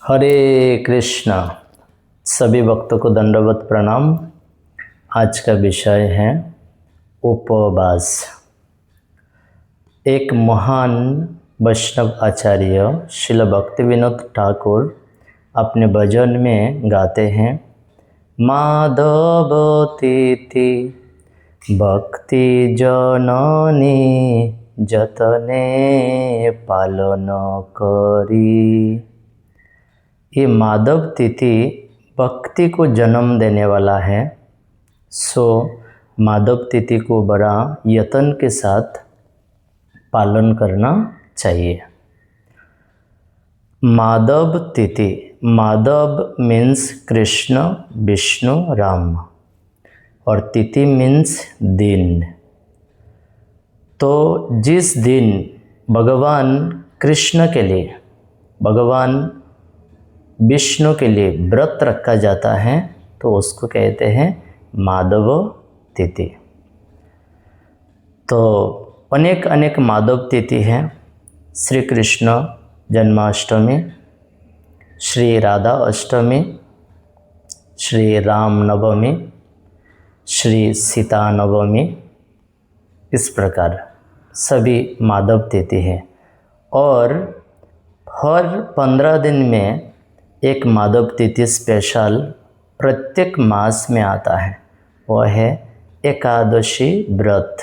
हरे कृष्णा। सभी भक्तों को दंडवत प्रणाम। आज का विषय है उपवास। एक महान वैष्णव आचार्य श्रील भक्तिविनोद ठाकुर अपने भजन में गाते हैं, माधव तिथि भक्ति जननी जतने पालन करी। ये माधव तिथि भक्ति को जन्म देने वाला है, सो माधव तिथि को बड़ा यत्न के साथ पालन करना चाहिए। माधव तिथि, माधव मीन्स कृष्ण, विष्णु, राम, और तिथि मीन्स दिन। तो जिस दिन भगवान कृष्ण के लिए, भगवान विष्णु के लिए व्रत रखा जाता है तो उसको कहते हैं माधव तिथि। तो अनेक माधव तिथि हैं। श्री कृष्ण जन्माष्टमी, श्री राधा अष्टमी, श्री राम नवमी, श्री सीता नवमी, इस प्रकार सभी माधव तिथि हैं। और हर 15 दिन में एक माधव तिथि स्पेशल प्रत्येक मास में आता है, वह है एकादशी व्रत।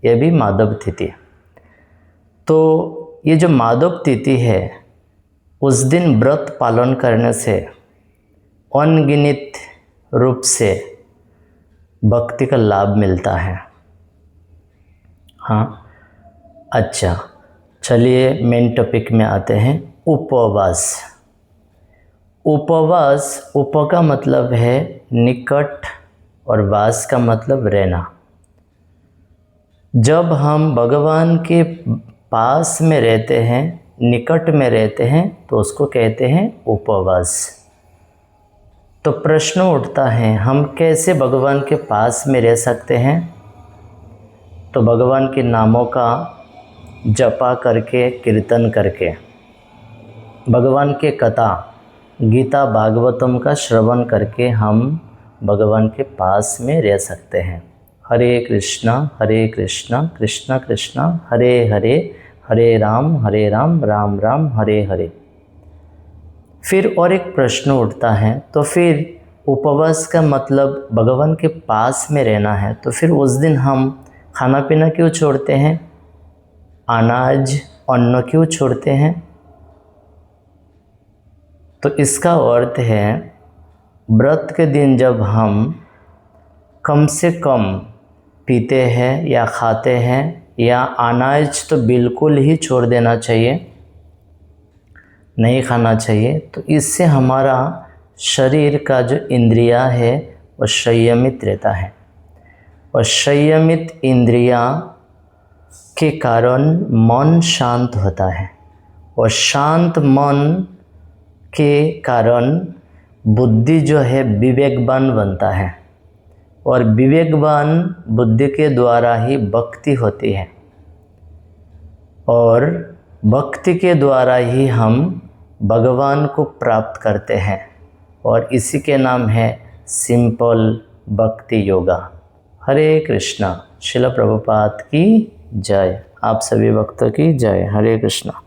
यह भी माधव तिथि। तो ये जो माधव तिथि है, उस दिन व्रत पालन करने से अनगिनत रूप से भक्ति का लाभ मिलता है। हाँ, अच्छा, चलिए मेन टॉपिक में आते हैं, उपवास। उपवास, उप का मतलब है निकट और वास का मतलब रहना। जब हम भगवान के पास में रहते हैं, निकट में रहते हैं, तो उसको कहते हैं उपवास। तो प्रश्न उठता है, हम कैसे भगवान के पास में रह सकते हैं? तो भगवान के नामों का जपा करके, कीर्तन करके, भगवान के कथा गीता भागवतम का श्रवण करके हम भगवान के पास में रह सकते हैं। हरे कृष्णा कृष्णा कृष्णा हरे हरे, हरे राम राम राम हरे हरे। फिर और एक प्रश्न उठता है, तो फिर उपवास का मतलब भगवान के पास में रहना है, तो फिर उस दिन हम खाना पीना क्यों छोड़ते हैं? अनाज अन्न क्यों छोड़ते हैं? तो इसका अर्थ है, व्रत के दिन जब हम कम से कम पीते हैं या खाते हैं, या अनाज तो बिल्कुल ही छोड़ देना चाहिए, नहीं खाना चाहिए, तो इससे हमारा शरीर का जो इंद्रियां है वो संयमित रहता है। और संयमित इंद्रियां के कारण मन शांत होता है, और शांत मन के कारण बुद्धि जो है विवेकवान बनता है, और विवेकवान बुद्धि के द्वारा ही भक्ति होती है, और भक्ति के द्वारा ही हम भगवान को प्राप्त करते हैं, और इसी के नाम है सिंपल भक्ति योगा। हरे कृष्णा। श्रील प्रभुपाद की जय। आप सभी भक्तों की जय। हरे कृष्णा।